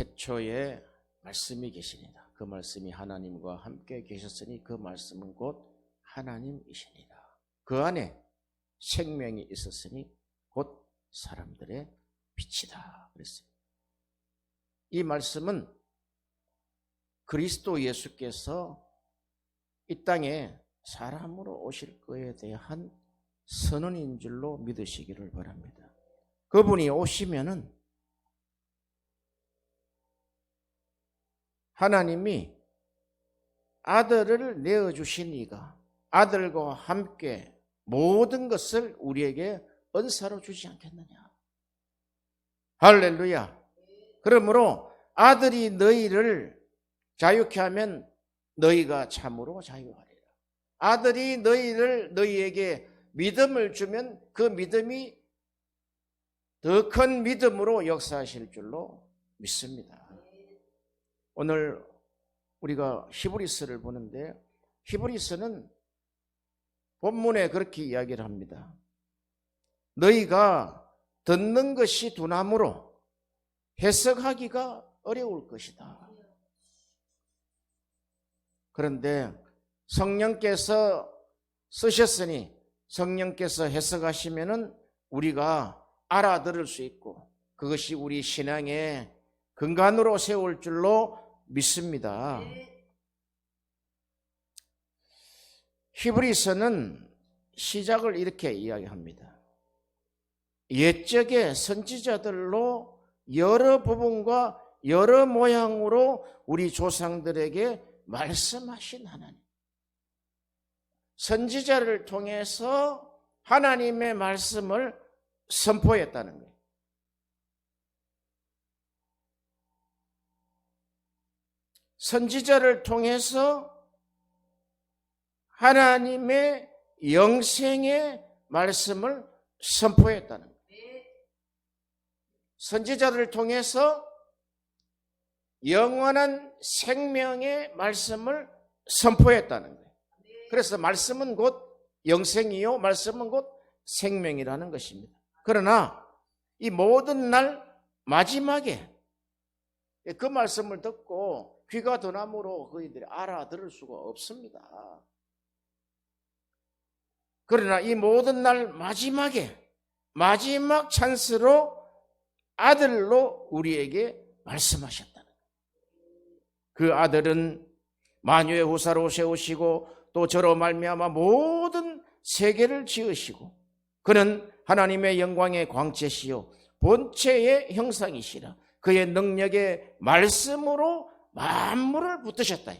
태초에 말씀이 계시니라. 그 말씀이 하나님과 함께 계셨으니 그 말씀은 곧 하나님이시니라. 그 안에 생명이 있었으니 곧 사람들의 빛이다 그랬어요. 이 말씀은 그리스도 예수께서 이 땅에 사람으로 오실 것에 대한 선언인 줄로 믿으시기를 바랍니다. 그분이 오시면은 하나님이 아들을 내어주신 이가 아들과 함께 모든 것을 우리에게 은사로 주지 않겠느냐. 할렐루야. 그러므로 아들이 너희를 자유케 하면 너희가 참으로 자유하리라. 아들이 너희에게 믿음을 주면 그 믿음이 더 큰 믿음으로 역사하실 줄로 믿습니다. 오늘 우리가 히브리서를 보는데 히브리서는 본문에 그렇게 이야기를 합니다. 너희가 듣는 것이 두나무로 해석하기가 어려울 것이다. 그런데 성령께서 쓰셨으니 성령께서 해석하시면은 우리가 알아들을 수 있고 그것이 우리 신앙의 근간으로 세울 줄로 믿습니다. 히브리서는 시작을 이렇게 이야기합니다. 옛적의 선지자들로 여러 부분과 여러 모양으로 우리 조상들에게 말씀하신 하나님. 선지자를 통해서 하나님의 말씀을 선포했다는 거예요. 선지자를 통해서 하나님의 영생의 말씀을 선포했다는 거예요. 선지자를 통해서 영원한 생명의 말씀을 선포했다는 거예요. 그래서 말씀은 곧 영생이요 말씀은 곧 생명이라는 것입니다. 그러나 이 모든 날 마지막에 그 말씀을 듣고 귀가 드나무로 그이들이 알아들을 수가 없습니다. 그러나 이 모든 날 마지막에 마지막 찬스로 아들로 우리에게 말씀하셨다는 거예요. 그 아들은 만유의 후사로 세우시고 또 저로 말미암아 모든 세계를 지으시고 그는 하나님의 영광의 광채시요 본체의 형상이시라. 그의 능력의 말씀으로 만물을 붙드셨다.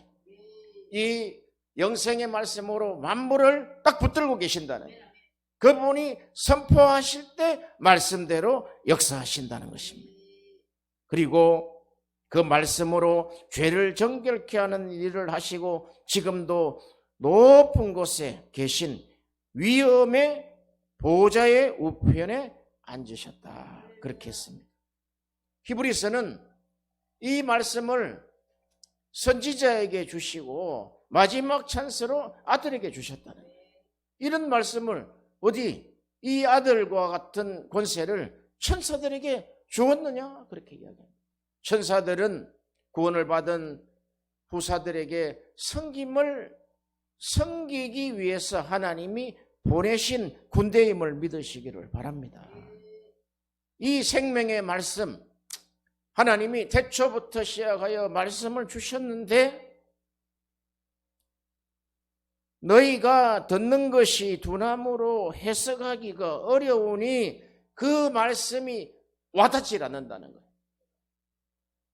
이 영생의 말씀으로 만물을 딱 붙들고 계신다는 거예요. 그분이 선포하실 때 말씀대로 역사하신다는 것입니다. 그리고 그 말씀으로 죄를 정결케 하는 일을 하시고 지금도 높은 곳에 계신 위엄의 보좌의 우편에 앉으셨다. 그렇게 했습니다. 히브리서는 이 말씀을 선지자에게 주시고 마지막 찬스로 아들에게 주셨다는 거예요. 이런 말씀을 어디 이 아들과 같은 권세를 천사들에게 주었느냐? 그렇게 이야기합니다. 천사들은 구원을 받은 후사들에게 섬기기 위해서 하나님이 보내신 군대임을 믿으시기를 바랍니다. 이 생명의 말씀, 하나님이 태초부터 시작하여 말씀을 주셨는데 너희가 듣는 것이 두나무로 해석하기가 어려우니 그 말씀이 와닿질 않는다는 거예요.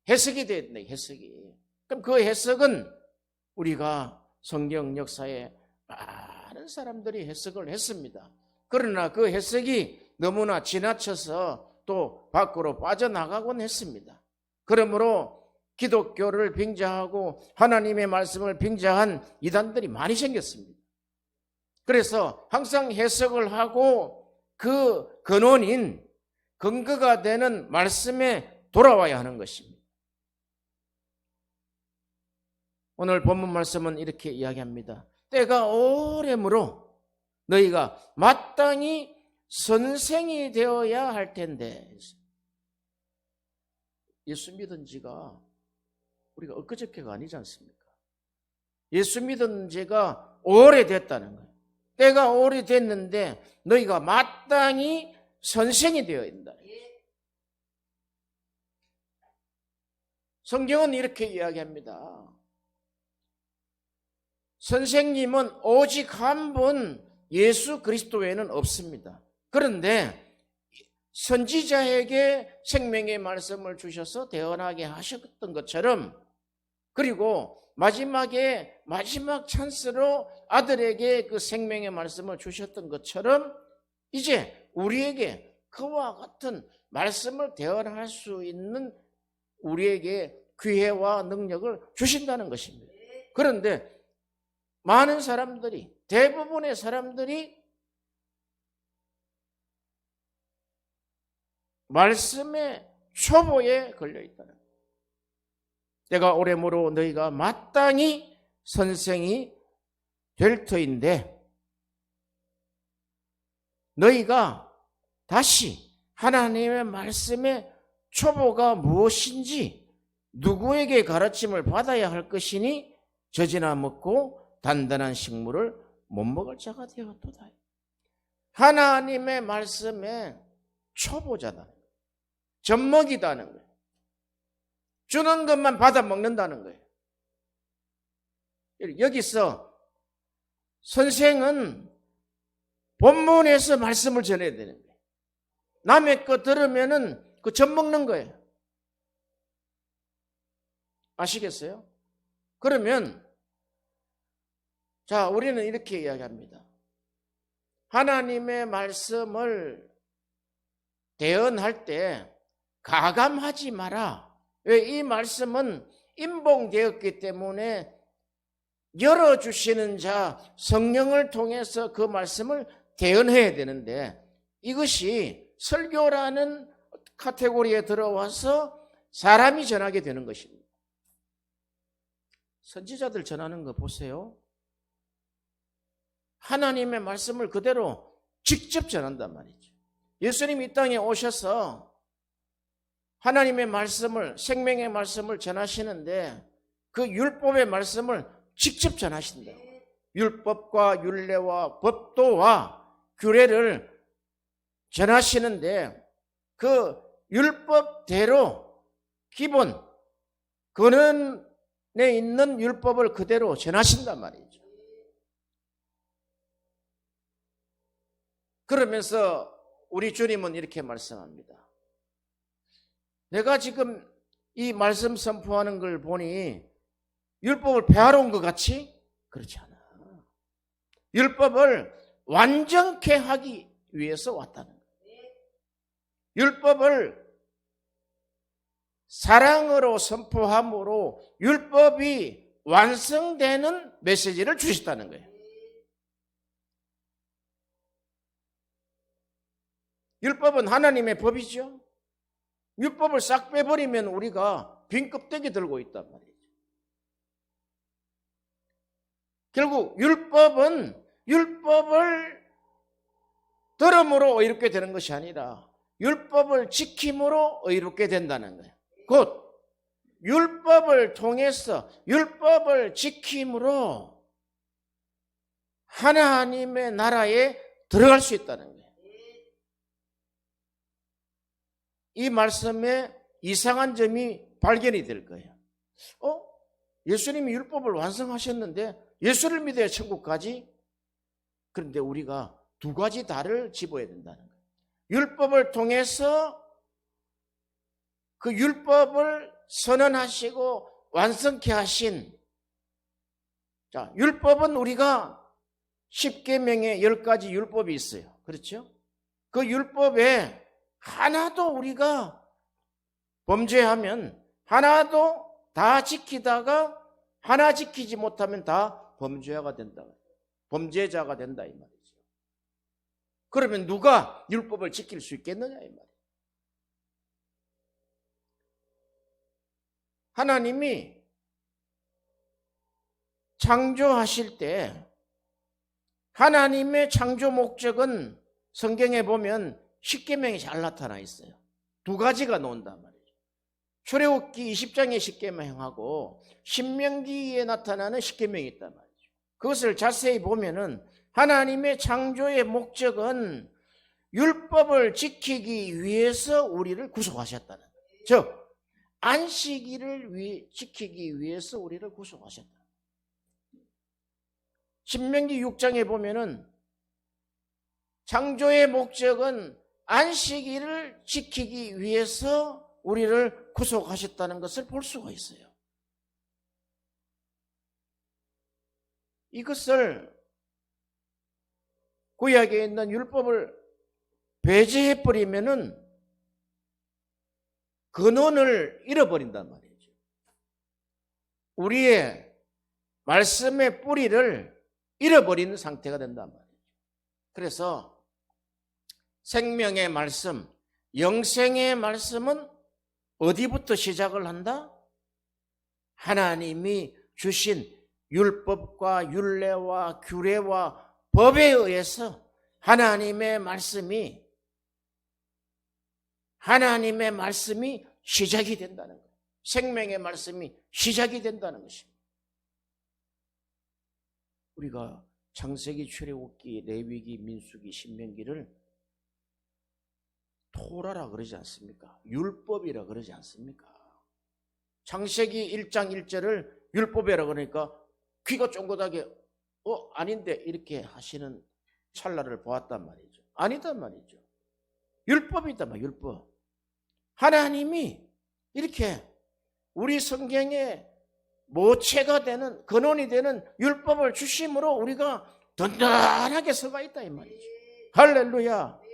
해석이 됐네, 해석이. 그럼 그 해석은 우리가 성경 역사에 많은 사람들이 해석을 했습니다. 그러나 그 해석이 너무나 지나쳐서 또 밖으로 빠져나가곤 했습니다. 그러므로 기독교를 빙자하고 하나님의 말씀을 빙자한 이단들이 많이 생겼습니다. 그래서 항상 해석을 하고 그 근원인 근거가 되는 말씀에 돌아와야 하는 것입니다. 오늘 본문 말씀은 이렇게 이야기합니다. 때가 오래므로 너희가 마땅히 선생이 되어야 할 텐데 예수 믿은 지가 우리가 엊그저께가 아니지 않습니까? 예수 믿은 지가 오래됐다는 거예요. 때가 오래됐는데 너희가 마땅히 선생이 되어야 된다. 성경은 이렇게 이야기합니다. 선생님은 오직 한 분 예수 그리스도 외에는 없습니다. 그런데 선지자에게 생명의 말씀을 주셔서 대언하게 하셨던 것처럼, 그리고 마지막에 마지막 찬스로 아들에게 그 생명의 말씀을 주셨던 것처럼 이제 우리에게 그와 같은 말씀을 대언할 수 있는 우리에게 기회와 능력을 주신다는 것입니다. 그런데 많은 사람들이, 대부분의 사람들이 말씀의 초보에 걸려 있다는 거예요. 때가 오래므로 너희가 마땅히 선생이 될 터인데, 너희가 다시 하나님의 말씀의 초보가 무엇인지 누구에게 가르침을 받아야 할 것이니 젖이나 먹고 단단한 식물을 못 먹을 자가 되었도다. 하나님의 말씀의 초보자다. 젖먹이다는 거예요. 주는 것만 받아 먹는다는 거예요. 여기서 선생은 본문에서 말씀을 전해야 되는 거예요. 남의 거 들으면은 그 젖먹는 거예요. 아시겠어요? 그러면 자, 우리는 이렇게 이야기합니다. 하나님의 말씀을 대언할 때 가감하지 마라. 왜? 이 말씀은 인봉되었기 때문에 열어주시는 자 성령을 통해서 그 말씀을 대언해야 되는데, 이것이 설교라는 카테고리에 들어와서 사람이 전하게 되는 것입니다. 선지자들 전하는 거 보세요. 하나님의 말씀을 그대로 직접 전한단 말이죠. 예수님이 이 땅에 오셔서 하나님의 말씀을, 생명의 말씀을 전하시는데 그 율법의 말씀을 직접 전하신다고. 율법과 율례와 법도와 규례를 전하시는데 그 율법대로 기본 근원에 있는 율법을 그대로 전하신단 말이죠. 그러면서 우리 주님은 이렇게 말씀합니다. 내가 지금 이 말씀 선포하는 걸 보니 율법을 배하러 온 것 같이? 그렇지 않아. 율법을 완전케 하기 위해서 왔다는 거예요. 율법을 사랑으로 선포함으로 율법이 완성되는 메시지를 주셨다는 거예요. 율법은 하나님의 법이죠. 율법을 싹 빼버리면 우리가 빈 껍데기 들고 있단 말이에요. 결국 율법은 율법을 들음으로 의롭게 되는 것이 아니라 율법을 지킴으로 의롭게 된다는 거예요. 곧 율법을 통해서 율법을 지킴으로 하나님의 나라에 들어갈 수 있다는 거예요. 이 말씀에 이상한 점이 발견이 될 거예요. 예수님이 율법을 완성하셨는데 예수를 믿어야 천국 가지? 그런데 우리가 두 가지 달을 집어야 된다는 거예요. 율법을 통해서 그 율법을 선언하시고 완성케 하신, 자, 율법은 우리가 10계명에 10가지 율법이 있어요. 그렇죠? 그 율법에 하나도 우리가 범죄하면 하나도 다 지키다가 하나 지키지 못하면 다 범죄자가 된다. 범죄자가 된다 이 말이죠. 그러면 누가 율법을 지킬 수 있겠느냐 이 말이에요. 하나님이 창조하실 때 하나님의 창조 목적은 성경에 보면 십계명이 잘 나타나 있어요. 두 가지가 나온단 말이죠. 출애굽기 20장의 십계명하고 신명기에 나타나는 십계명이 있단 말이죠. 그것을 자세히 보면은 하나님의 창조의 목적은 율법을 지키기 위해서 우리를 구속하셨다는 거예요. 즉 안식일을 지키기 위해서 우리를 구속하셨다. 신명기 6장에 보면은 창조의 목적은 안식일을 지키기 위해서 우리를 구속하셨다는 것을 볼 수가 있어요. 이것을 구약에 있는 율법을 배제해버리면은 근원을 잃어버린단 말이죠. 우리의 말씀의 뿌리를 잃어버리는 상태가 된단 말이죠. 그래서 생명의 말씀, 영생의 말씀은 어디부터 시작을 한다? 하나님이 주신 율법과 율례와 규례와 법에 의해서 하나님의 말씀이 시작이 된다는 거예요. 생명의 말씀이 시작이 된다는 것입니다. 우리가 창세기, 출애굽기, 레위기, 민수기, 신명기를 토라라 그러지 않습니까? 율법이라 그러지 않습니까? 창세기 1장 1절을 율법이라 그러니까 귀가 쫑긋하게 아닌데 이렇게 하시는 찰나를 보았단 말이죠. 아니단 말이죠. 율법이다 말 율법. 하나님이 이렇게 우리 성경에 모체가 되는 근원이 되는 율법을 주심으로 우리가 든든하게 서가 있다 이 말이죠. 할렐루야.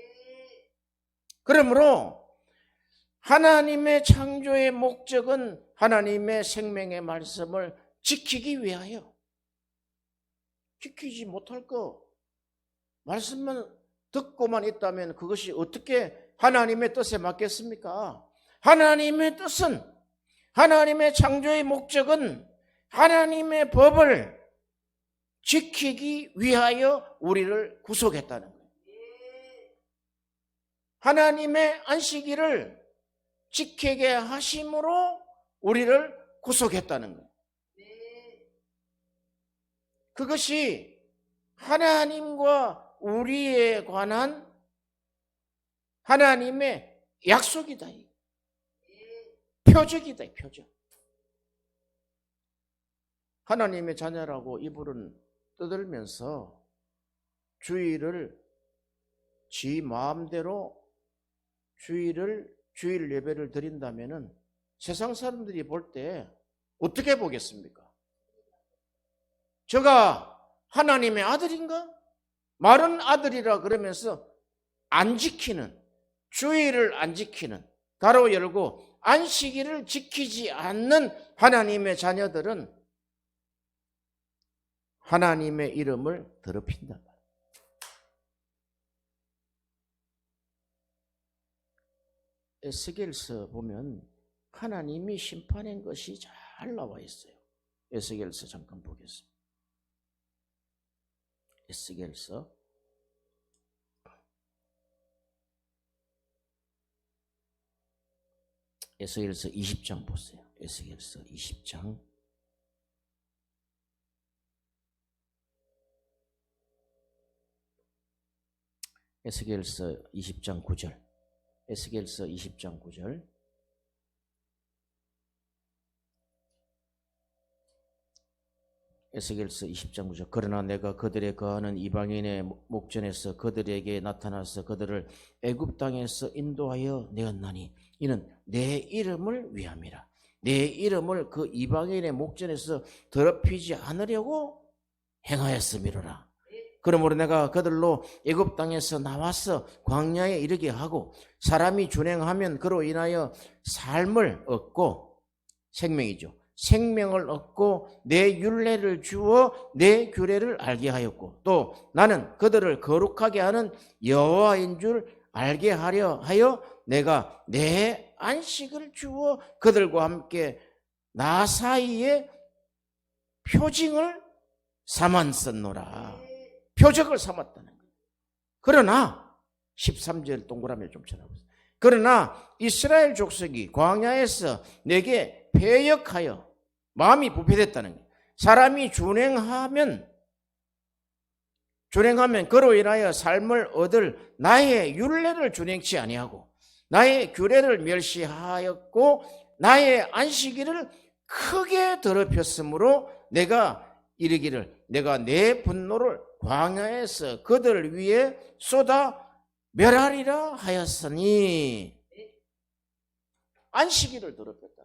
그러므로 하나님의 창조의 목적은 하나님의 생명의 말씀을 지키기 위하여 지키지 못할 거 말씀만 듣고만 있다면 그것이 어떻게 하나님의 뜻에 맞겠습니까? 하나님의 뜻은 하나님의 창조의 목적은 하나님의 법을 지키기 위하여 우리를 구속했다는 거예요. 하나님의 안식일을 지키게 하심으로 우리를 구속했다는 거예요. 그것이 하나님과 우리에 관한 하나님의 약속이다. 표적이다. 표적. 하나님의 자녀라고 이불은 떠들면서 주일을 지 마음대로 주일 예배를 드린다면은 세상 사람들이 볼 때 어떻게 보겠습니까? 저가 하나님의 아들인가? 말은 아들이라 그러면서 안 지키는, 주일을 안 지키는, 가로 열고 안식일을 지키지 않는 하나님의 자녀들은 하나님의 이름을 더럽힌다. 에스겔서 보면 하나님이 심판한 것이 잘 나와 있어요. 에스겔서 잠깐 보겠습니다. 에스겔서 20장 보세요. 에스겔서 20장 에스겔서 20장 9절 에스겔서 20장 9절 에스겔서 20장 9절 그러나 내가 그들의 거하는 이방인의 목전에서 그들에게 나타나서 그들을 애굽 땅에서 인도하여 내었나니 이는 내 이름을 위함이라. 내 이름을 그 이방인의 목전에서 더럽히지 않으려고 행하였음이로라. 그러므로 내가 그들로 애굽 땅에서 나와서 광야에 이르게 하고 사람이 준행하면 그로 인하여 삶을 얻고 생명이죠. 생명을 얻고 내 율례를 주어 내 규례를 알게 하였고 또 나는 그들을 거룩하게 하는 여호와인 줄 알게 하려 하여 내가 내 안식을 주어 그들과 함께 나 사이에 표징을 삼았었노라. 표적을 삼았다는 거예요. 그러나 13절 동그라미를 좀 쳐다보세요. 그러나 이스라엘 족속이 광야에서 내게 패역하여 마음이 부패됐다는 거예요. 사람이 준행하면 그로 인하여 삶을 얻을 나의 율례를 준행치 아니하고 나의 규례를 멸시하였고 나의 안식일을 크게 더럽혔으므로 내가 이르기를 내가 내 분노를 광야에서 그들 위에 쏟아 멸하리라 하였으니. 안식일을 더럽혔다.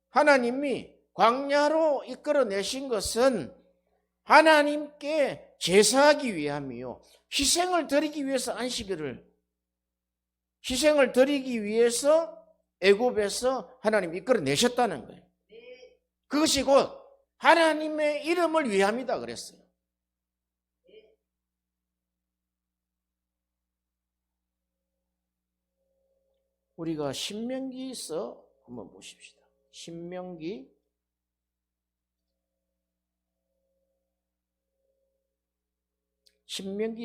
하나님이 광야로 이끌어내신 것은 하나님께 제사하기 위함이요, 희생을 드리기 위해서 희생을 드리기 위해서 애굽에서 하나님이 이끌어내셨다는 거예요. 그것이 곧 하나님의 이름을 위함이다 그랬어요. 우리가 신명기에서 한번 보십시다. 신명기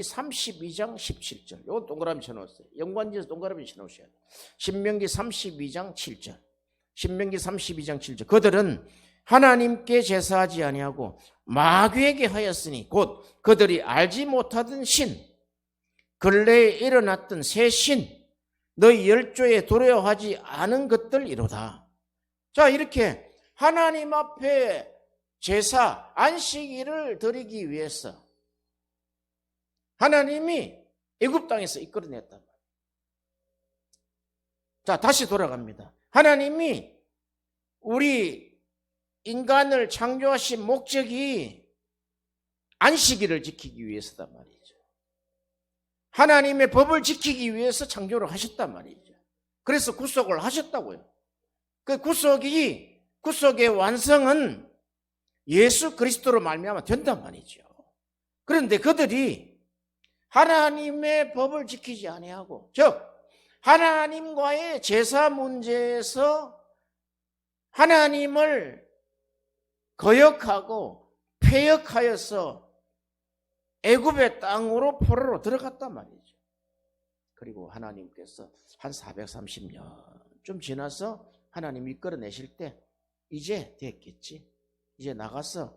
32장 17절. 이거 동그라미 쳐놓았어요. 연관지에서 동그라미 쳐놓으셔야 돼요. 신명기 32장 7절. 신명기 32장 7절. 그들은 하나님께 제사하지 아니하고 마귀에게 하였으니 곧 그들이 알지 못하던 신, 근래에 일어났던 새 신, 너희 열조에 두려워하지 않은 것들이로다. 자, 이렇게 하나님 앞에 제사, 안식일을 드리기 위해서 하나님이 애굽 땅에서 이끌어냈단 말이에요. 자, 다시 돌아갑니다. 하나님이 우리 인간을 창조하신 목적이 안식일을 지키기 위해서단 말이죠. 하나님의 법을 지키기 위해서 창조를 하셨단 말이죠. 그래서 구속을 하셨다고요. 그 구속의 완성은 예수 그리스도로 말미암아 된단 말이죠. 그런데 그들이 하나님의 법을 지키지 아니하고, 즉 하나님과의 제사 문제에서 하나님을 거역하고 패역하여서 애굽의 땅으로 포로로 들어갔단 말이죠. 그리고 하나님께서 한 430년쯤 지나서 하나님이 이끌어내실 때 이제 됐겠지. 이제 나가서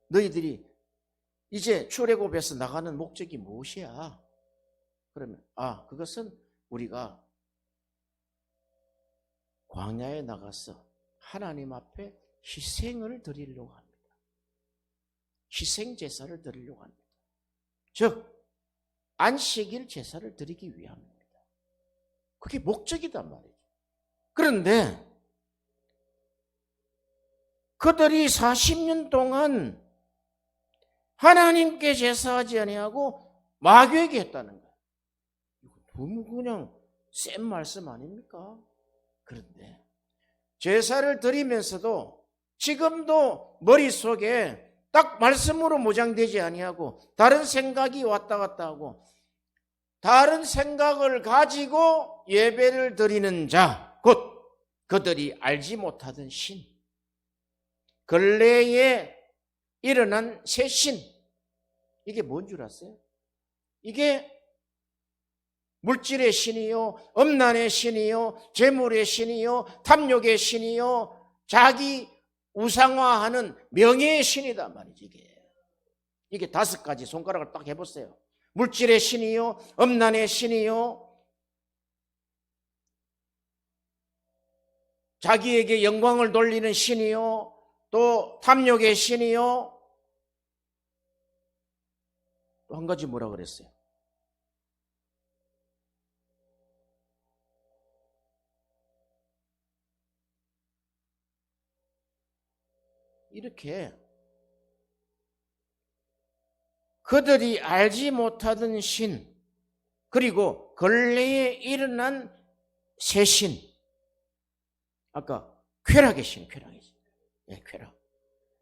너희들이 이제 출애굽에서 나가는 목적이 무엇이야? 그러면 그것은 우리가 광야에 나가서 하나님 앞에 희생을 드리려고 합니다. 희생 제사를 드리려고 합니다. 즉 안식일 제사를 드리기 위함입니다. 그게 목적이단 말이죠. 그런데 그들이 40년 동안 하나님께 제사하지 아니하고 마귀에게 했다는 거예요. 너무 그냥 센 말씀 아닙니까? 그런데 제사를 드리면서도 지금도 머릿속에 딱 말씀으로 무장되지 아니하고 다른 생각이 왔다 갔다 하고 다른 생각을 가지고 예배를 드리는 자, 곧 그들이 알지 못하던 신, 근래에 일어난 새 신, 이게 뭔 줄 아세요? 이게 물질의 신이요, 음란의 신이요, 재물의 신이요, 탐욕의 신이요, 자기 우상화하는 명예의 신이단 말이지. 이게 5가지 손가락을 딱 해보세요. 물질의 신이요, 음란의 신이요, 자기에게 영광을 돌리는 신이요, 또 탐욕의 신이요, 또 한 가지 뭐라 그랬어요? 이렇게 그들이 알지 못하던 신, 그리고 근래에 일어난 새 신, 아까 쾌락의 신, 쾌락.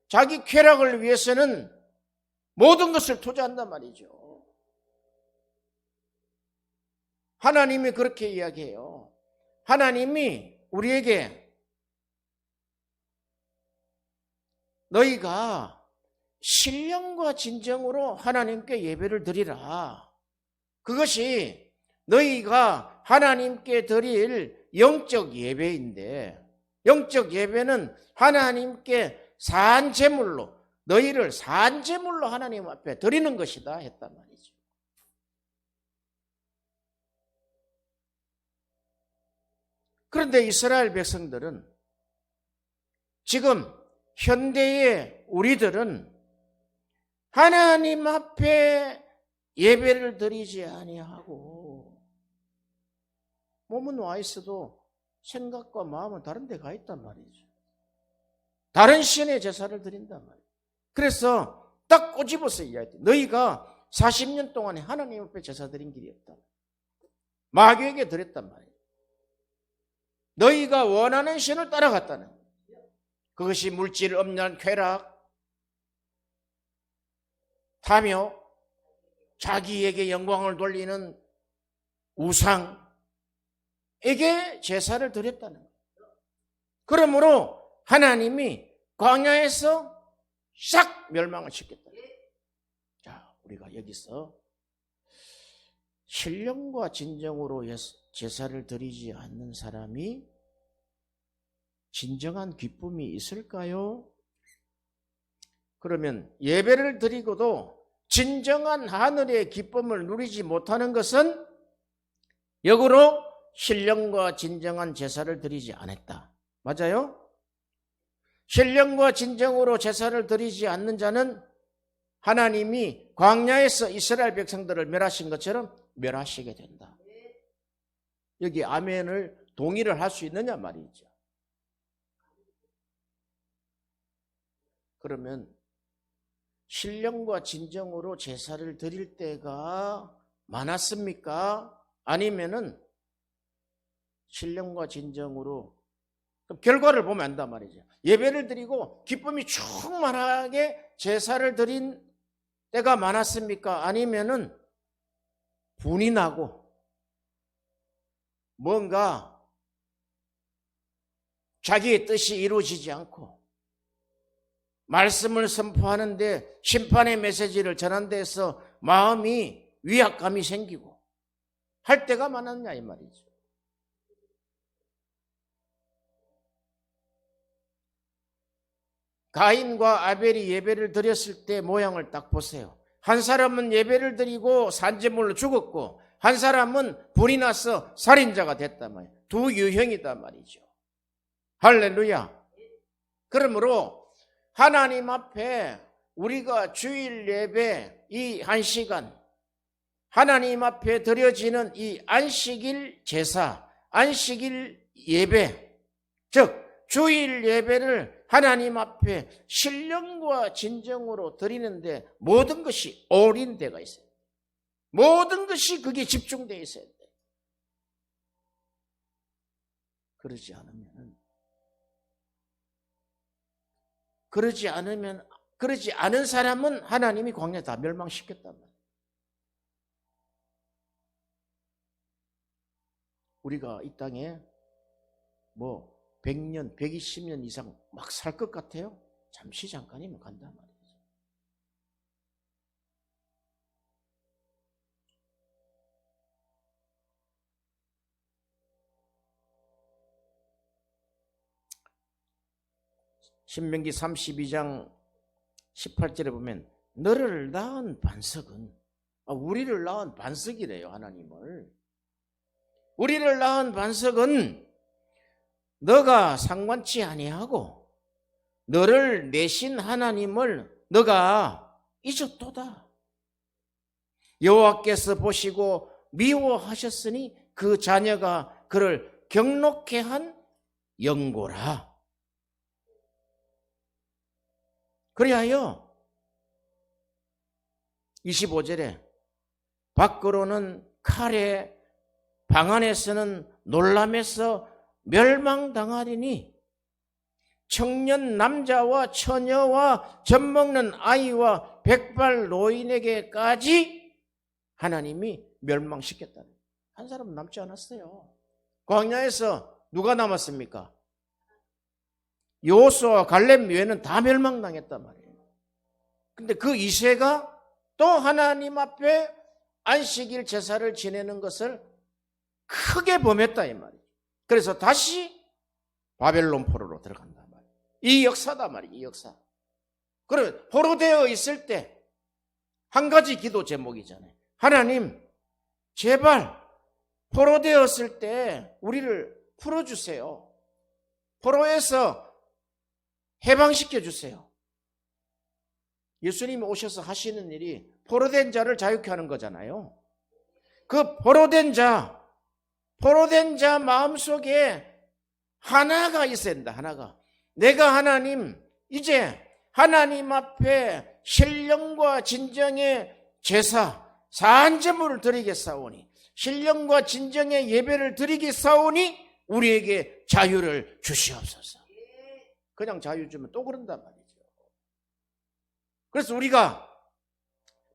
자기 쾌락을 위해서는 모든 것을 투자한단 말이죠. 하나님이 그렇게 이야기해요. 하나님이 우리에게 너희가 신령과 진정으로 하나님께 예배를 드리라. 그것이 너희가 하나님께 드릴 영적 예배인데, 영적 예배는 하나님께 산제물로, 너희를 산제물로 하나님 앞에 드리는 것이다 했단 말이죠. 그런데 이스라엘 백성들은, 지금 현대의 우리들은 하나님 앞에 예배를 드리지 아니하고 몸은 와 있어도 생각과 마음은 다른 데 가 있단 말이죠. 다른 신의 제사를 드린단 말이에요. 그래서 딱 꼬집어서 이야기해. 너희가 40년 동안에 하나님 앞에 제사 드린 길이 없다. 마귀에게 드렸단 말이에요. 너희가 원하는 신을 따라갔다는 거예요. 그것이 물질, 음란, 쾌락, 탐욕, 자기에게 영광을 돌리는 우상에게 제사를 드렸다는 거예요. 그러므로 하나님이 광야에서 싹 멸망을 시켰다. 자, 우리가 여기서 신령과 진정으로 제사를 드리지 않는 사람이 진정한 기쁨이 있을까요? 그러면 예배를 드리고도 진정한 하늘의 기쁨을 누리지 못하는 것은 역으로 신령과 진정한 제사를 드리지 않았다. 맞아요? 신령과 진정으로 제사를 드리지 않는 자는 하나님이 광야에서 이스라엘 백성들을 멸하신 것처럼 멸하시게 된다. 여기 아멘을 동의를 할 수 있느냐 말이죠. 그러면 신령과 진정으로 제사를 드릴 때가 많았습니까? 아니면은 신령과 진정으로, 그럼 결과를 보면 안단 말이죠. 예배를 드리고 기쁨이 충만하게 제사를 드린 때가 많았습니까? 아니면은 분이 나고 뭔가 자기의 뜻이 이루어지지 않고 말씀을 선포하는데 심판의 메시지를 전한 데서 마음이 위압감이 생기고 할 때가 많았냐 이 말이죠. 가인과 아벨이 예배를 드렸을 때 모양을 딱 보세요. 한 사람은 예배를 드리고 산제물로 죽었고 한 사람은 불이 나서 살인자가 됐단 말이에요. 두 유형이단 말이죠. 할렐루야. 그러므로 하나님 앞에 우리가 주일 예배 이 1시간 하나님 앞에 드려지는 이 안식일 제사, 안식일 예배, 즉 주일 예배를 하나님 앞에 신령과 진정으로 드리는데 모든 것이 올인되어 있어요. 모든 것이 그게 집중되어 있어야 돼요. 그러지 않은 사람은 하나님이 광야에 다 멸망시켰단 말이에요. 우리가 이 땅에 100년, 120년 이상 막 살 것 같아요? 잠시 잠깐이면 간단 말이에요. 신명기 32장 18절에 보면 너를 낳은 반석은, 우리를 낳은 반석이래요. 하나님을. 우리를 낳은 반석은 너가 상관치 아니하고 너를 내신 하나님을 너가 잊었도다. 여호와께서 보시고 미워하셨으니 그 자녀가 그를 경록케 한 영고라. 그리하여 25절에 밖으로는 칼에 방 안에서는 놀람에서 멸망당하리니 청년 남자와 처녀와 젖먹는 아이와 백발 노인에게까지 하나님이 멸망시켰다. 한 사람은 남지 않았어요. 광야에서 누가 남았습니까? 여호수아와 갈렙 외에는 다 멸망당했단 말이에요. 근데 그 이세가 또 하나님 앞에 안식일 제사를 지내는 것을 크게 범했다 이 말이에요. 그래서 다시 바벨론 포로로 들어간단 말이에요. 이 역사다 말이에요. 이 역사. 그러면 포로되어 있을 때 한 가지 기도 제목이잖아요. 하나님 제발 포로되었을 때 우리를 풀어주세요. 포로에서 해방시켜 주세요. 예수님이 오셔서 하시는 일이 포로된 자를 자유케 하는 거잖아요. 그 포로된 자 마음속에 하나가 있어야 된다. 하나가. 내가 하나님 이제 하나님 앞에 신령과 진정의 제사 산제물을 드리겠사오니 신령과 진정의 예배를 드리겠사오니 우리에게 자유를 주시옵소서. 그냥 자유 주면 또 그런단 말이죠. 그래서 우리가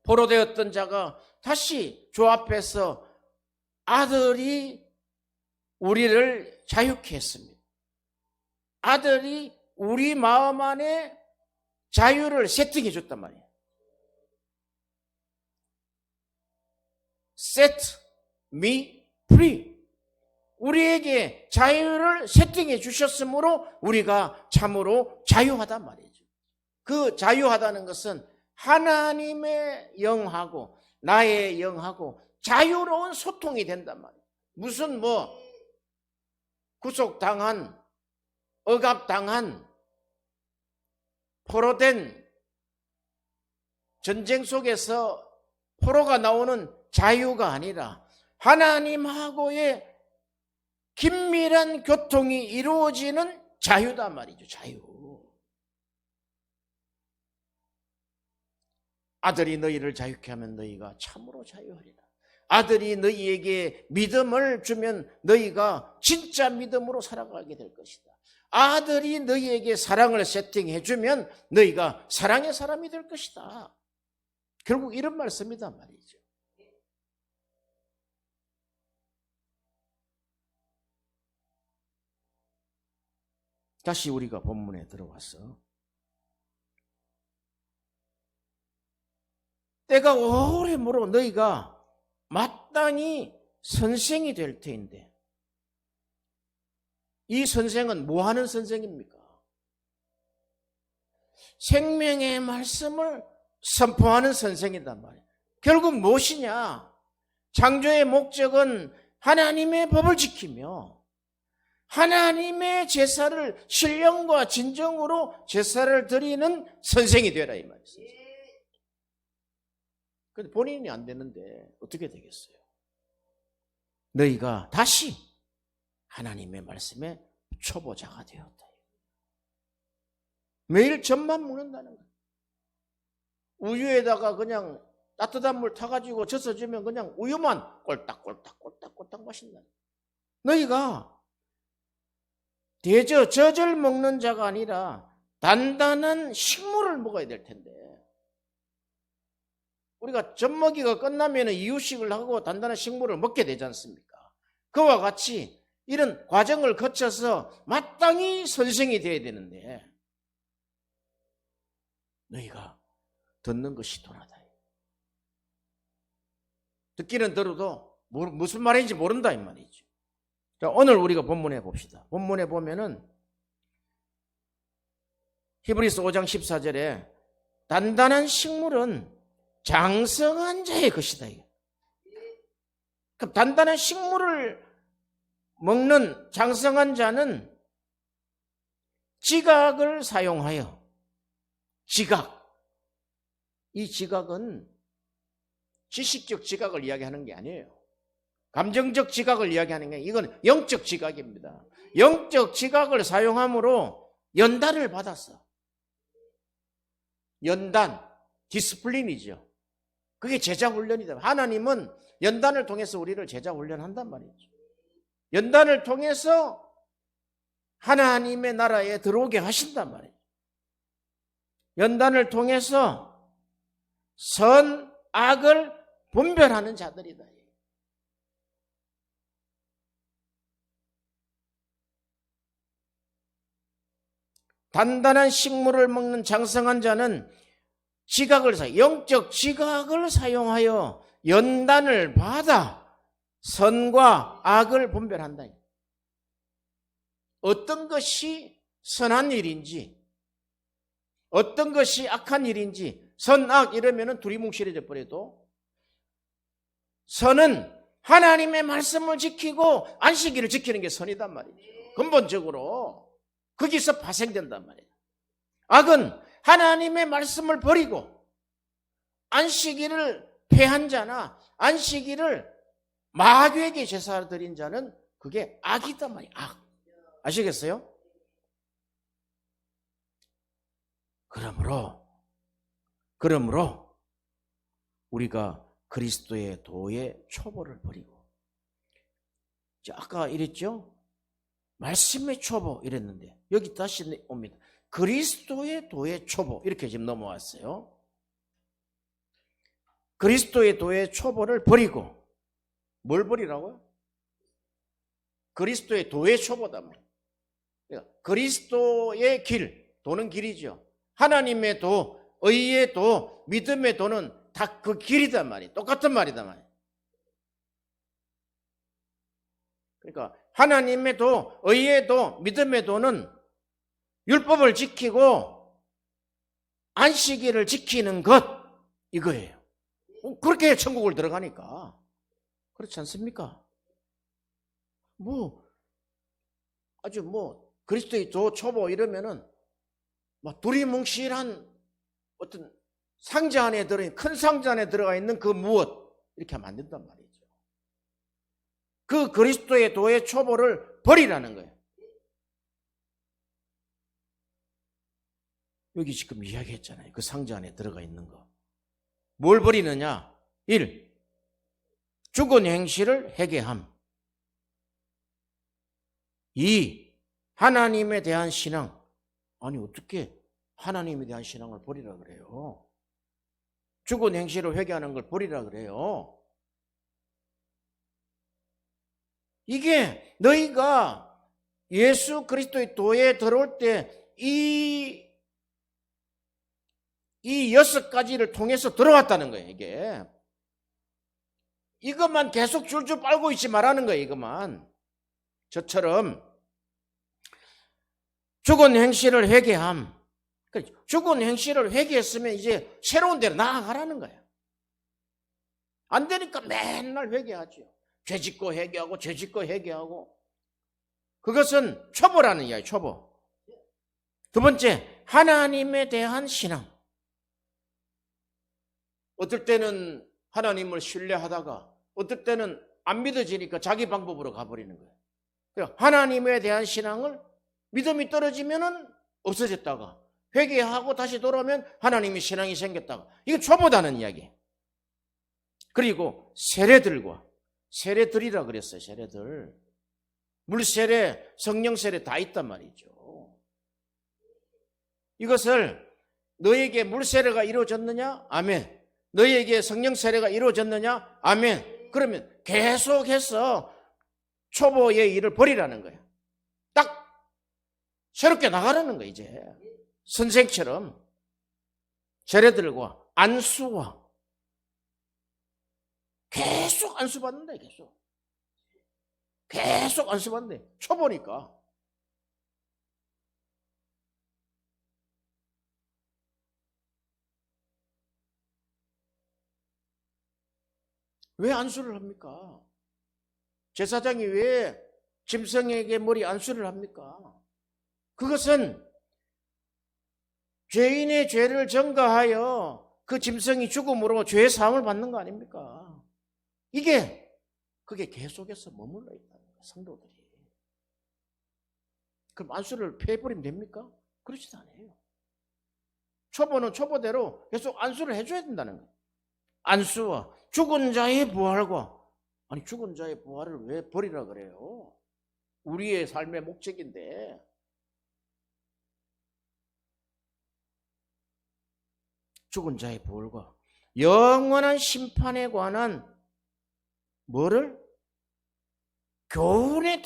포로되었던 자가 다시 주 앞에서 아들이 우리를 자유케 했습니다. 아들이 우리 마음 안에 자유를 세팅해 줬단 말이에요. Set me free. 우리에게 자유를 세팅해 주셨으므로 우리가 참으로 자유하단 말이죠. 그 자유하다는 것은 하나님의 영하고 나의 영하고 자유로운 소통이 된단 말이에요. 무슨 구속당한, 억압당한, 포로된 전쟁 속에서 포로가 나오는 자유가 아니라 하나님하고의 긴밀한 교통이 이루어지는 자유다 말이죠. 자유. 아들이 너희를 자유케 하면 너희가 참으로 자유하리라. 아들이 너희에게 믿음을 주면 너희가 진짜 믿음으로 살아가게 될 것이다. 아들이 너희에게 사랑을 세팅해 주면 너희가 사랑의 사람이 될 것이다. 결국 이런 말씀이단 말이죠. 다시 우리가 본문에 들어와서 때가 오래므로 너희가 마땅히 선생이 될 터인데 이 선생은 뭐 하는 선생입니까? 생명의 말씀을 선포하는 선생이단 말이에요. 결국 무엇이냐? 창조의 목적은 하나님의 법을 지키며 하나님의 제사를 신령과 진정으로 제사를 드리는 선생이 되라 이 말이에요. 근데 본인이 안 되는데 어떻게 되겠어요? 너희가 다시 하나님의 말씀에 초보자가 되었다. 매일 젖만 먹는다는 거예요. 우유에다가 그냥 따뜻한 물 타가지고 젖어주면 그냥 우유만 꼴딱꼴딱 마신다. 너희가 젖을 먹는 자가 아니라 단단한 식물을 먹어야 될 텐데 우리가 젖먹이가 끝나면 이유식을 하고 단단한 식물을 먹게 되지 않습니까? 그와 같이 이런 과정을 거쳐서 마땅히 선생이 되어야 되는데 너희가 듣는 것이 도라다. 듣기는 들어도 무슨 말인지 모른다 이 말이죠. 자, 오늘 우리가 본문에 봅시다. 본문에 보면은 히브리서 5장 14절에 단단한 식물은 장성한 자의 것이다. 그럼 단단한 식물을 먹는 장성한 자는 지각을 사용하여 이 지각은 지식적 지각을 이야기하는 게 아니에요. 감정적 지각을 이야기하는 게 이건 영적 지각입니다. 영적 지각을 사용함으로 연단을 받았어. 연단, 디스플린이죠. 그게 제자 훈련이다. 하나님은 연단을 통해서 우리를 제자 훈련한단 말이죠. 연단을 통해서 하나님의 나라에 들어오게 하신단 말이에요. 연단을 통해서 선, 악을 분별하는 자들이다. 단단한 식물을 먹는 장성한 자는 영적 지각을 사용하여 연단을 받아 선과 악을 분별한다. 어떤 것이 선한 일인지, 어떤 것이 악한 일인지, 선악 이러면은 두리뭉실해져 버려도 선은 하나님의 말씀을 지키고 안식일을 지키는 게 선이단 말이죠. 근본적으로 거기서 파생된단 말이에요. 악은 하나님의 말씀을 버리고 안식일을 폐한 자나 안식일을 마귀에게 제사를 드린 자는 그게 악이단 말이에요. 악. 아시겠어요? 그러므로 우리가 그리스도의 도의 초보를 버리고, 아까 이랬죠? 말씀의 초보 이랬는데 여기 다시 옵니다. 그리스도의 도의 초보 이렇게 지금 넘어왔어요. 그리스도의 도의 초보를 버리고, 뭘 버리라고요? 그리스도의 도의 초보다 말이에요. 그러니까 그리스도의 길, 도는 길이죠. 하나님의 도, 의의 도, 믿음의 도는 다 그 길이단 말이에요. 똑같은 말이단 말이에요. 그러니까 하나님의 도, 의의 도, 믿음의 도는 율법을 지키고 안식일을 지키는 것, 이거예요. 그렇게 천국을 들어가니까. 그렇지 않습니까? 아주 그리스도의 도 초보 이러면은 두리뭉실한 어떤 상자 안에 큰 상자 안에 들어가 있는 그 무엇, 이렇게 하면 안 된단 말이죠. 그 그리스도의 도의 초보를 버리라는 거예요. 여기 지금 이야기했잖아요. 그 상자 안에 들어가 있는 거. 뭘 버리느냐? 1. 죽은 행실을 회개함. 2. 하나님에 대한 신앙. 아니 어떻게 하나님에 대한 신앙을 버리라 그래요? 죽은 행실을 회개하는 걸 버리라 그래요. 이게 너희가 예수 그리스도의 도에 들어올 때 이 6가지를 통해서 들어왔다는 거예요. 이게 이것만 계속 줄줄 빨고 있지 말라는 거예요. 이것만. 저처럼 죽은 행실을 회개함. 죽은 행실을 회개했으면 이제 새로운 데로 나아가라는 거예요. 안 되니까 맨날 회개하죠. 죄 짓고 회개하고 죄 짓고 회개하고. 그것은 초보라는 이야기예요. 초보. 두 번째, 하나님에 대한 신앙. 어떨 때는 하나님을 신뢰하다가 어떨 때는 안 믿어지니까 자기 방법으로 가버리는 거예요. 하나님에 대한 신앙을 믿음이 떨어지면은 없어졌다가 회개하고 다시 돌아오면 하나님의 신앙이 생겼다가, 이게 초보다는 이야기. 그리고 세례들이라 그랬어요. 세례들. 물세례, 성령세례 다 있단 말이죠. 이것을 너에게 물세례가 이루어졌느냐? 아멘. 너에게 성령세례가 이루어졌느냐? 아멘. 그러면 계속해서 초보의 일을 버리라는 거예요. 딱 새롭게 나가라는 거예요. 이제 선생처럼 세례들과 안수와 계속 안수받는다. 계속 안수받는다. 초보니까. 왜 안수를 합니까? 제사장이 왜 짐승에게 머리 안수를 합니까? 그것은 죄인의 죄를 전가하여 그 짐승이 죽음으로 죄의 사함을 받는 거 아닙니까? 그게 계속해서 머물러 있다는 거예요. 성도들이. 그럼 안수를 폐해버리면 됩니까? 그렇지도 않아요. 초보는 초보대로 계속 안수를 해줘야 된다는 거예요. 안수와 죽은 자의 부활과, 아니 죽은 자의 부활을 왜 버리라 그래요? 우리의 삶의 목적인데. 죽은 자의 부활과 영원한 심판에 관한 뭐를? 교훈의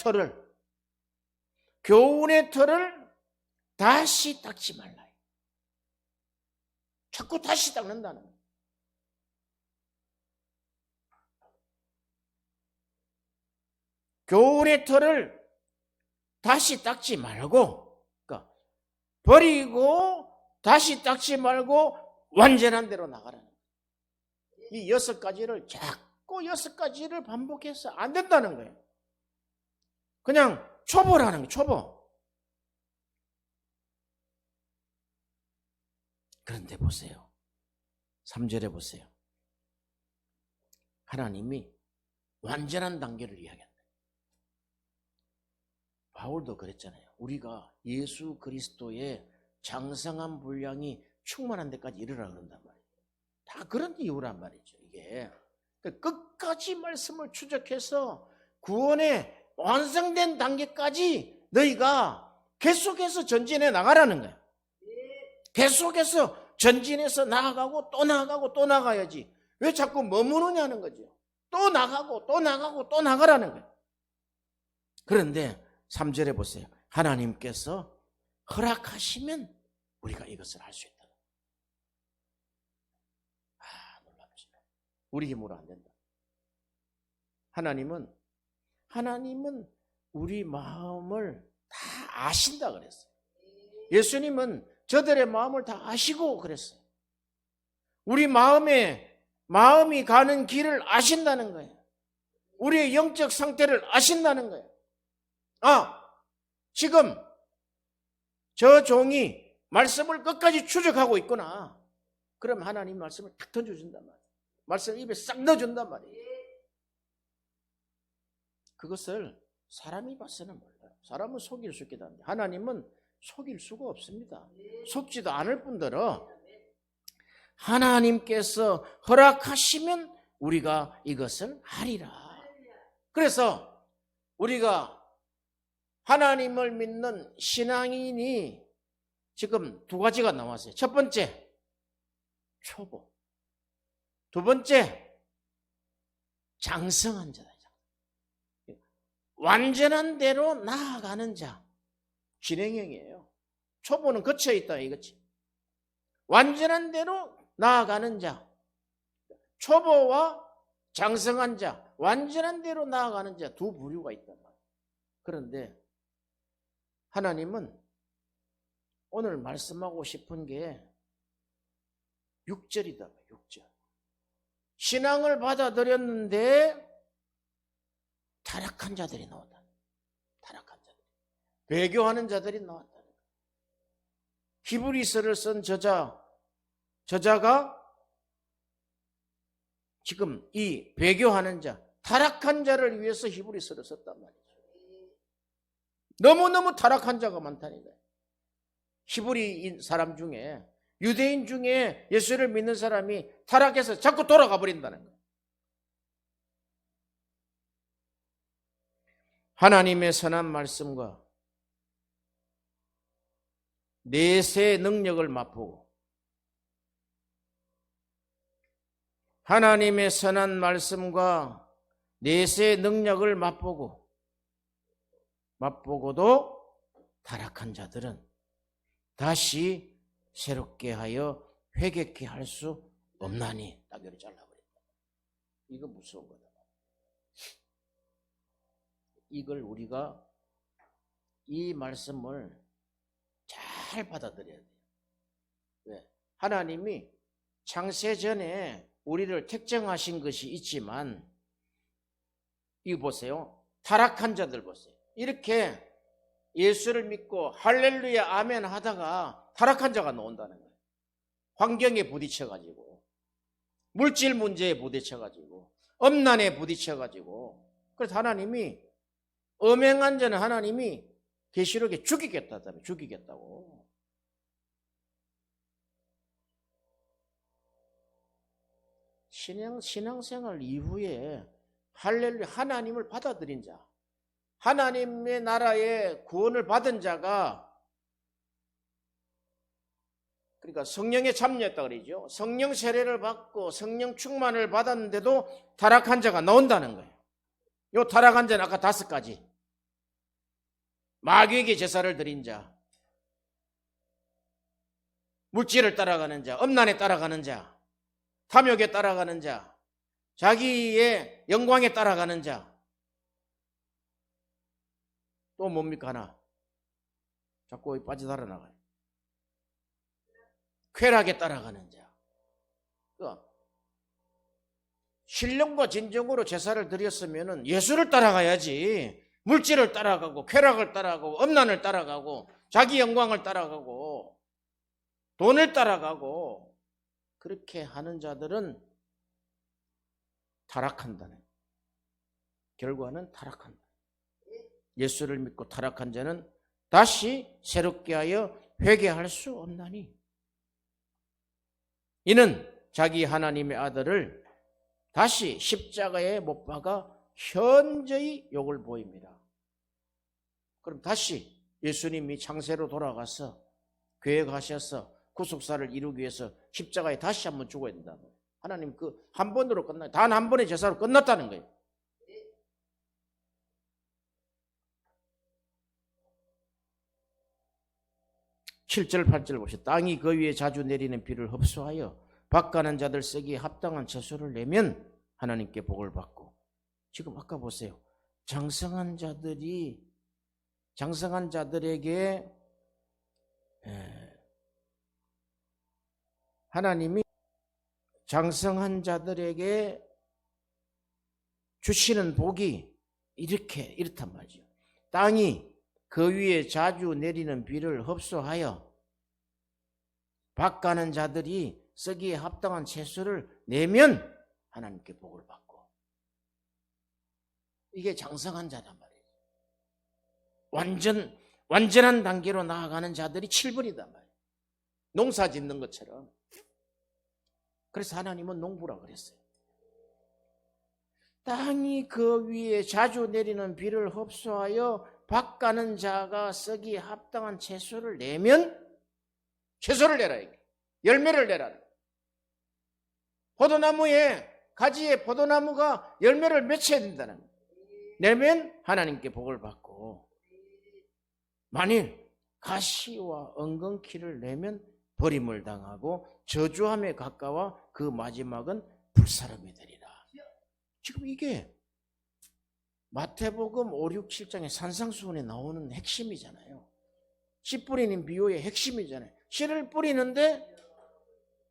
틀을 다시 닦지 말라. 자꾸 다시 닦는다는 거예요. 교훈의 털을 다시 닦지 말고, 그러니까 버리고 다시 닦지 말고 완전한 대로 나가라는 거예요. 이 6가지를 자꾸 6가지를 반복해서 안 된다는 거예요. 그냥 초보라는 거예요. 초보. 그런데 보세요. 3절에 보세요. 하나님이 완전한 단계를 이야기한다. 바울도 그랬잖아요. 우리가 예수 그리스도의 장성한 분량이 충만한 데까지 이르라 그런단 말이에요. 다 그런 이유란 말이죠. 이게 끝까지 말씀을 추적해서 구원의 완성된 단계까지 너희가 계속해서 전진해 나가라는 거예요. 계속해서 전진해서 나아가고 또 나아가고 또 나가야지. 왜 자꾸 머무르냐는 거죠. 또 나가고 또 나가고 또 나가라는 거예요. 그런데 3절에 보세요. 하나님께서 허락하시면 우리가 이것을 할 수 있다. 놀랍죠. 우리 힘으로 안 된다. 하나님은 우리 마음을 다 아신다 그랬어요. 예수님은 저들의 마음을 다 아시고 그랬어요. 우리 마음이 가는 길을 아신다는 거예요. 우리의 영적 상태를 아신다는 거예요. 지금 저 종이 말씀을 끝까지 추적하고 있구나. 그럼 하나님 말씀을 탁 던져준단 말이에요. 말씀을 입에 싹 넣어준단 말이에요. 그것을 사람이 봐서는 몰라요. 사람은 속일 수 있기도 한데 하나님은 속일 수가 없습니다. 속지도 않을 뿐더러 하나님께서 허락하시면 우리가 이것을 하리라. 그래서 우리가 하나님을 믿는 신앙인이 지금 2가지가 나왔어요. 첫 번째, 초보. 2번째, 장성한 자다. 완전한 대로 나아가는 자. 진행형이에요. 초보는 거쳐있다 이거지. 완전한 대로 나아가는 자. 초보와 장성한 자, 완전한 대로 나아가는 자 두 부류가 있단 말이에요. 그런데 하나님은 오늘 말씀하고 싶은 게 6절이다. 6절. 신앙을 받아들였는데 타락한 자들이 나왔다. 타락한 자들. 배교하는 자들이 나왔다. 히브리서를 쓴 저자가 지금 이 배교하는 자, 타락한 자를 위해서 히브리서를 썼단 말이죠. 너무너무 타락한 자가 많다니까. 히브리인 사람 중에, 유대인 중에 예수를 믿는 사람이 타락해서 자꾸 돌아가 버린다는 거예요. 하나님의 선한 말씀과 내세의 능력을 맛보고, 하나님의 선한 말씀과 내세의 능력을 맛보고도 타락한 자들은 다시 새롭게 하여 회개케 할 수 없나니. 따개를 잘라버린다. 이거 무서운 거다. 이걸 우리가 이 말씀을 잘 받아들여야 돼요. 왜? 하나님이 창세 전에 우리를 택정하신 것이 있지만, 이거 보세요. 타락한 자들 보세요. 이렇게 예수를 믿고 할렐루야 아멘 하다가 타락한 자가 나온다는 거예요. 환경에 부딪혀가지고, 물질 문제에 부딪혀가지고, 엄난에 부딪혀가지고. 그래서 하나님이, 엄행한 자는 하나님이 계시록에 죽이겠다고. 신앙생활 이후에 할렐루야 하나님을 받아들인 자, 하나님의 나라의 구원을 받은 자가, 그러니까 성령에 참여했다 그러죠. 성령 세례를 받고 성령 충만을 받았는데도 타락한 자가 나온다는 거예요. 요 타락한 자는 아까 5가지. 마귀에게 제사를 드린 자, 물질을 따라가는 자, 엄난에 따라가는 자, 탐욕에 따라가는 자, 자기의 영광에 따라가는 자, 또 뭡니까 하나? 자꾸 빠져달아 나가요. 쾌락에 따라가는 자. 신령과 진정으로 제사를 드렸으면 예수를 따라가야지. 물질을 따라가고 쾌락을 따라가고 엄난을 따라가고 자기 영광을 따라가고 돈을 따라가고 그렇게 하는 자들은 타락한다는, 결과는 타락한다. 예수를 믿고 타락한 자는 다시 새롭게 하여 회개할 수 없나니 이는 자기 하나님의 아들을 다시 십자가에 못 박아 현저히 욕을 보입니다. 그럼 다시 예수님이 창세로 돌아가서 계획하셔서 구속사를 이루기 위해서 십자가에 다시 한번 죽어야 된다. 하나님 그 한 번으로 끝나, 단 한 번의 제사로 끝났다는 거예요. (7절 8절) 보시죠. 땅이 그 위에 자주 내리는 비를 흡수하여 밭가는 자들 쓰기에 합당한 채소를 내면 하나님께 복을 받고, 지금 아까 보세요. 장성한 자들에게 하나님이 장성한 자들에게 주시는 복이 이렇단 말이죠. 땅이 그 위에 자주 내리는 비를 흡수하여 밭가는 자들이 쓰기에 합당한 채소를 내면 하나님께 복을 받고, 이게 장성한 자란 말이에요. 완전한 단계로 나아가는 자들이 7번이단 말이에요. 농사 짓는 것처럼. 그래서 하나님은 농부라 그랬어요. 땅이 그 위에 자주 내리는 비를 흡수하여 밭가는 자가 쓰기에 합당한 채소를 내면, 채소를 내라, 열매를 내라. 포도나무에, 가지에 포도나무가 열매를 맺혀야 된다는 거예요. 내면 하나님께 복을 받고, 만일 가시와 엉겅퀴를 내면 버림을 당하고 저주함에 가까워 그 마지막은 불사름이 되리라. 지금 이게 마태복음 5, 6, 7장의 산상수훈에 나오는 핵심이잖아요. 씨 뿌리는 비유의 핵심이잖아요. 씨를 뿌리는데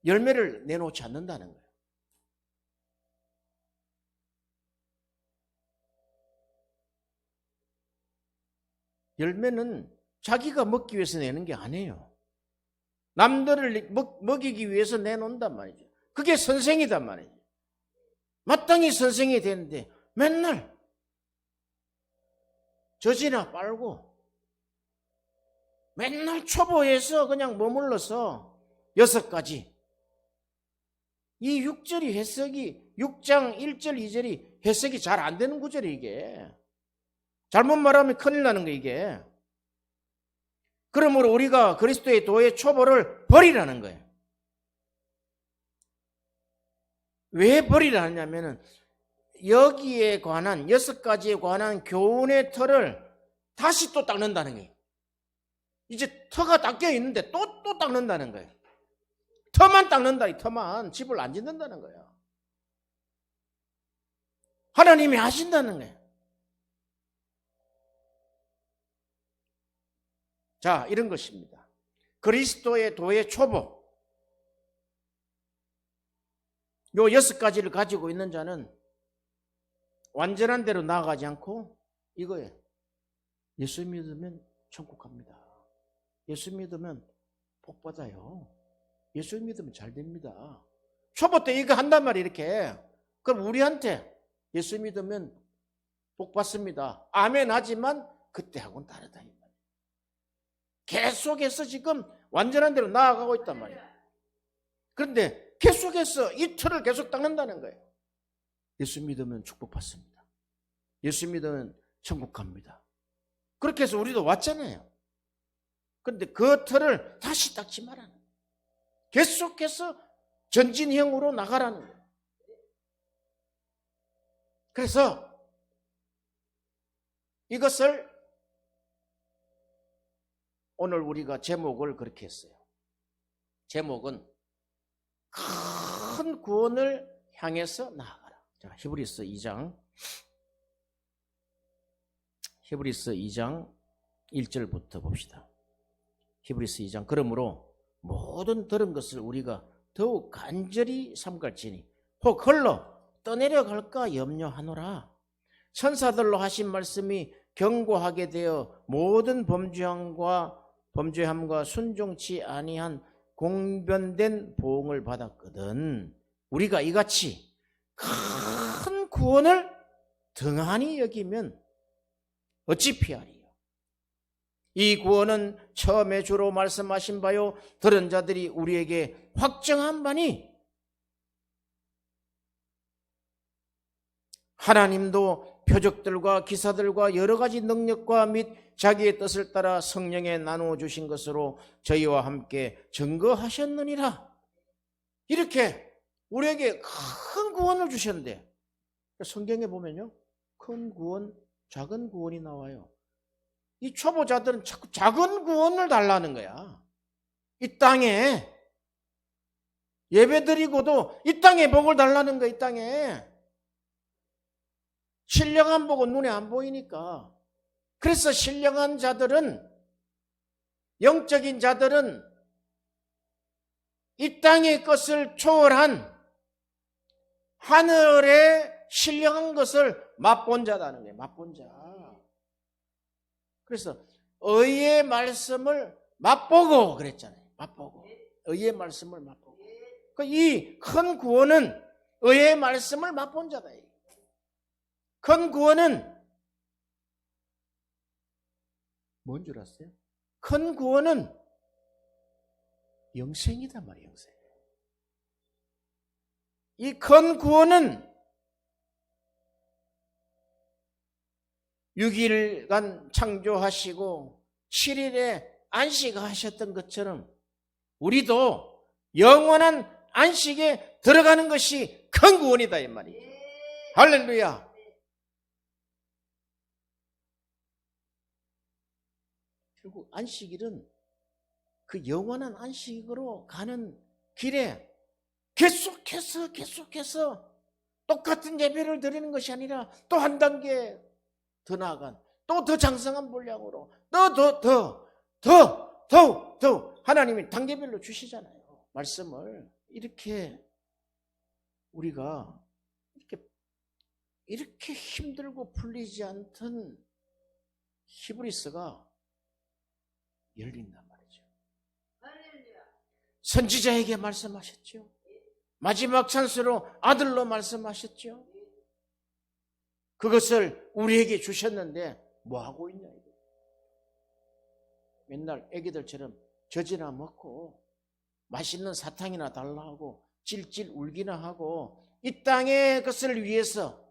열매를 내놓지 않는다는 거예요. 열매는 자기가 먹기 위해서 내는 게 아니에요. 남들을 먹이기 위해서 내놓는단 말이죠. 그게 선생이단 말이죠. 마땅히 선생이 되는데 맨날 젖이나 빨고 맨날 초보해서 그냥 머물러서 6가지. 이 6절이 해석이, 6장 1절 2절이 해석이 잘 안 되는 구절이 이게. 잘못 말하면 큰일 나는 거 이게. 그러므로 우리가 그리스도의 도의 초보를 버리라는 거예요. 왜 버리라 하냐면은 여기에 관한 6가지에 관한 교훈의 틀을 다시 또 닦는다는 거예요. 이제 터가 닦여 있는데 또 닦는다는 거예요. 터만 닦는다, 터만. 집을 안 짓는다는 거예요. 하나님이 하신다는 거예요. 자, 이런 것입니다. 그리스도의 도의 초보, 요 6가지를 가지고 있는 자는 완전한 대로 나아가지 않고 이거예요. 예수 믿으면 천국 갑니다. 예수 믿으면 복 받아요. 예수 믿으면 잘 됩니다. 초보 때 이거 한단 말이에요, 이렇게. 그럼 우리한테 예수 믿으면 복 받습니다. 아멘 하지만 그때하고는 다르다. 계속해서 지금 완전한 대로 나아가고 있단 말이에요. 그런데 계속해서 이 틀을 계속 닦는다는 거예요. 예수 믿으면 축복받습니다. 예수 믿으면 천국 갑니다. 그렇게 해서 우리도 왔잖아요. 그런데 그 틀을 다시 닦지 말라는 거예요. 계속해서 전진형으로 나가라는 거예요. 그래서 이것을 오늘 우리가 제목을 그렇게 했어요. 제목은 큰 구원을 향해서 나아가라. 자, 히브리서 2장 1절부터 봅시다. 히브리서 2장. 그러므로 모든 들은 것을 우리가 더욱 간절히 삼갈지니 혹 흘러 떠내려갈까 염려하노라. 천사들로 하신 말씀이 경고하게 되어 모든 범죄함과 순종치 아니한 공변된 보응을 받았거든. 우리가 이같이 큰 구원을 등한히 여기면 어찌 피하리요. 이 구원은 처음에 주로 말씀하신 바요 들은 자들이 우리에게 확정한 바니 하나님도 표적들과 기사들과 여러 가지 능력과 및 자기의 뜻을 따라 성령에 나누어 주신 것으로 저희와 함께 증거하셨느니라. 이렇게 우리에게 큰 구원을 주셨는데 성경에 보면요, 큰 구원, 작은 구원이 나와요. 이 초보자들은 자꾸 작은 구원을 달라는 거야. 이 땅에 예배드리고도 이 땅에 복을 달라는 거야. 이 땅에 신령한 복은 눈에 안 보이니까. 그래서 신령한 자들은, 영적인 자들은 이 땅의 것을 초월한 하늘의 신령한 것을 맛본 자라는 거예요. 맛본 자. 그래서 의의 말씀을 맛보고 그랬잖아요. 맛보고. 의의 말씀을 맛보고. 이 큰 구원은 의의 말씀을 맛본 자다. 큰 구원은 뭔 줄 아세요? 큰 구원은 영생이다 말이에요. 영생. 이 큰 구원은 6일간 창조하시고 7일에 안식하셨던 것처럼 우리도 영원한 안식에 들어가는 것이 큰 구원이다 이 말이에요. 할렐루야. 결국 안식일은 그 영원한 안식으로 가는 길에 계속해서 똑같은 예배를 드리는 것이 아니라 또 한 단계 더 나아간, 또 더 장성한 분량으로 더 하나님이 단계별로 주시잖아요. 말씀을. 이렇게 우리가 이렇게 힘들고 풀리지 않던 히브리서가 열린단 말이죠. 선지자에게 말씀하셨죠. 마지막 찬스로 아들로 말씀하셨죠. 그것을 우리에게 주셨는데 뭐 하고 있냐 이거. 맨날 애기들처럼 젖이나 먹고 맛있는 사탕이나 달라 하고 찔찔 울기나 하고 이 땅의 것을 위해서,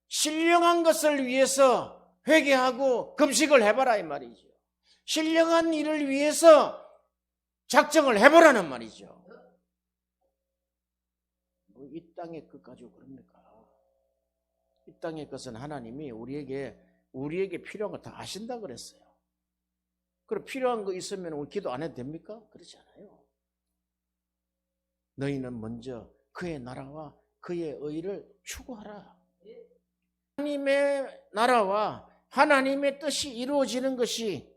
신령한 것을 위해서 회개하고 금식을 해봐라 이 말이죠. 신령한 일을 위해서 작정을 해보라는 말이죠. 뭐 이 땅의 것 가지고 그럽니까? 이 땅의 것은 하나님이 우리에게 필요한 거 다 아신다 그랬어요. 그럼 필요한 거 있으면 우리 기도 안 해도 됩니까? 그렇지 않아요. 너희는 먼저 그의 나라와 그의 의를 추구하라. 하나님의 나라와 하나님의 뜻이 이루어지는 것이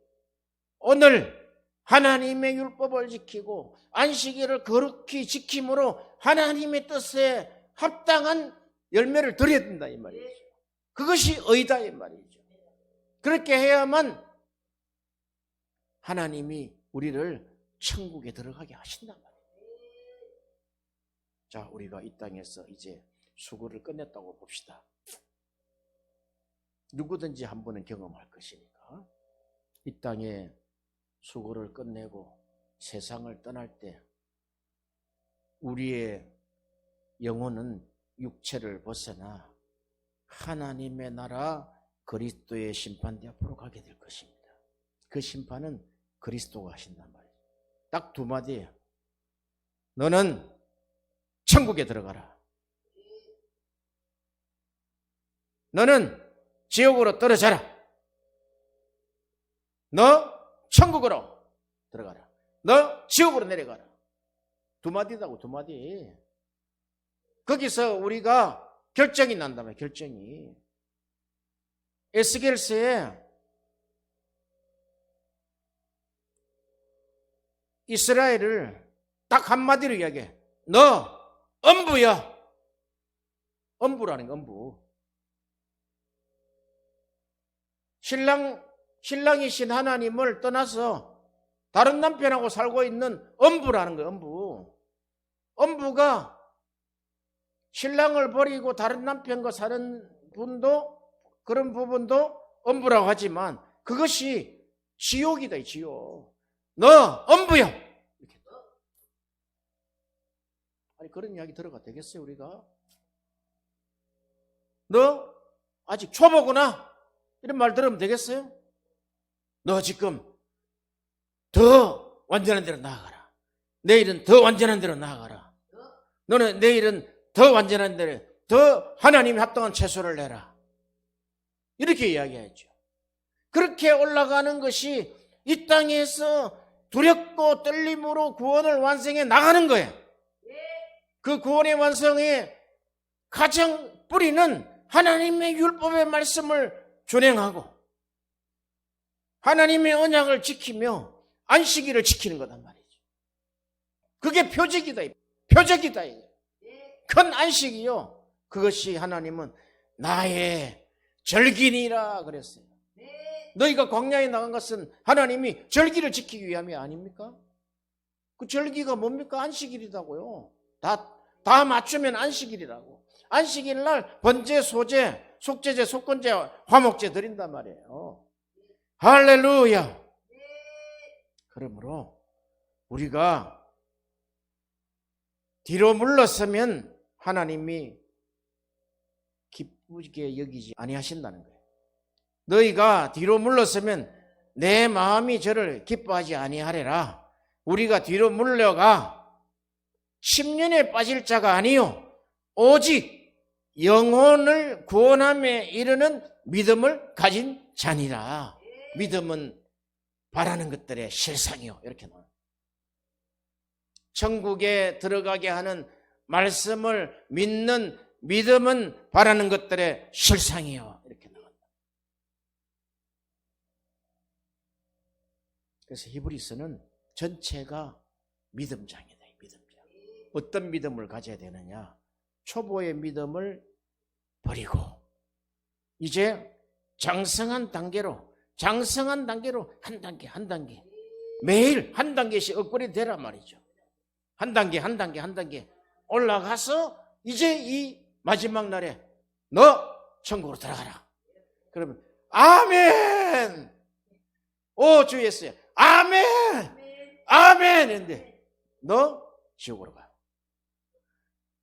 오늘 하나님의 율법을 지키고 안식일을 거룩히 지킴으로 하나님의 뜻에 합당한 열매를 드려야 된다 이 말이죠. 그것이 의다 이 말이죠. 그렇게 해야만 하나님이 우리를 천국에 들어가게 하신단 말이에요. 자, 우리가 이 땅에서 이제 수고를 끝냈다고 봅시다. 누구든지 한 번은 경험할 것이니까 이 땅에 수고를 끝내고 세상을 떠날 때 우리의 영혼은 육체를 벗어나 하나님의 나라 그리스도의 심판대 앞으로 가게 될 것입니다. 그 심판은 그리스도가 하신단 말이에요. 딱 두 마디예요. 너는 천국에 들어가라. 너는 지옥으로 떨어져라. 너 천국으로 들어가라. 너 지옥으로 내려가라. 두 마디다고, 두 마디. 거기서 우리가 결정이 난다며, 결정이. 에스겔서에 이스라엘을 딱 한마디로 이야기해. 너 엄부야. 엄부라는 거, 엄부. 신랑이신 하나님을 떠나서 다른 남편하고 살고 있는 엄부라는 거예요, 엄부. 엄부가 신랑을 버리고 다른 남편과 사는 분도, 그런 부분도 엄부라고 하지만 그것이 지옥이다, 지옥. 너 엄부야. 이렇게. 아니, 그런 이야기 들어가 되겠어요, 우리가? 너 아직 초보구나. 이런 말 들으면 되겠어요? 너 지금 더 완전한 데로 나아가라. 내일은 더 완전한 데로 나아가라. 너는 내일은 더 완전한 데로, 더 하나님이 합당한 채소를 내라. 이렇게 이야기하죠. 그렇게 올라가는 것이 이 땅에서 두렵고 떨림으로 구원을 완성해 나가는 거예요. 그 구원의 완성의 가장 뿌리는 하나님의 율법의 말씀을 준행하고 하나님의 언약을 지키며 안식일을 지키는 거단 말이죠. 그게 표적이다. 표적이다. 큰 안식이요. 그것이 하나님은 나의 절기니라 그랬어요. 너희가 광야에 나간 것은 하나님이 절기를 지키기 위함이 아닙니까? 그 절기가 뭡니까? 안식일이라고요. 다 맞추면 안식일이라고. 안식일 날 번제, 소제, 속제제, 속건제, 화목제 드린단 말이에요. 할렐루야. 그러므로 우리가 뒤로 물러서면 하나님이 기쁘게 여기지 아니하신다는 거예요. 너희가 뒤로 물러서면 내 마음이 저를 기뻐하지 아니하리라. 우리가 뒤로 물러가 심년에 빠질 자가 아니요 오직 영혼을 구원함에 이르는 믿음을 가진 자니라. 믿음은 바라는 것들의 실상이요. 이렇게 나와요. 천국에 들어가게 하는 말씀을 믿는 믿음은 바라는 것들의 실상이요. 이렇게 나온다. 그래서 히브리서는 전체가 믿음장이다. 믿음장. 어떤 믿음을 가져야 되느냐? 초보의 믿음을 버리고 이제 장성한 단계로 한 단계 매일 한 단계씩 업그레이드 되란 말이죠. 한 단계 올라가서 이제 이 마지막 날에 너 천국으로 들어가라. 그러면 아멘. 오 주 예수야. 아멘. 아멘. 했는데 너 지옥으로 가.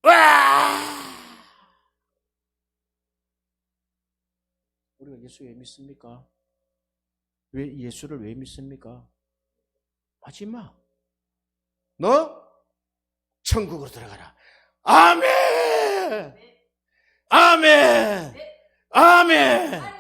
와! 우리가 예수 왜 믿습니까? 왜 예수를 왜 믿습니까? 마지막 너 천국으로 들어가라. 아멘. 아멘. 아멘.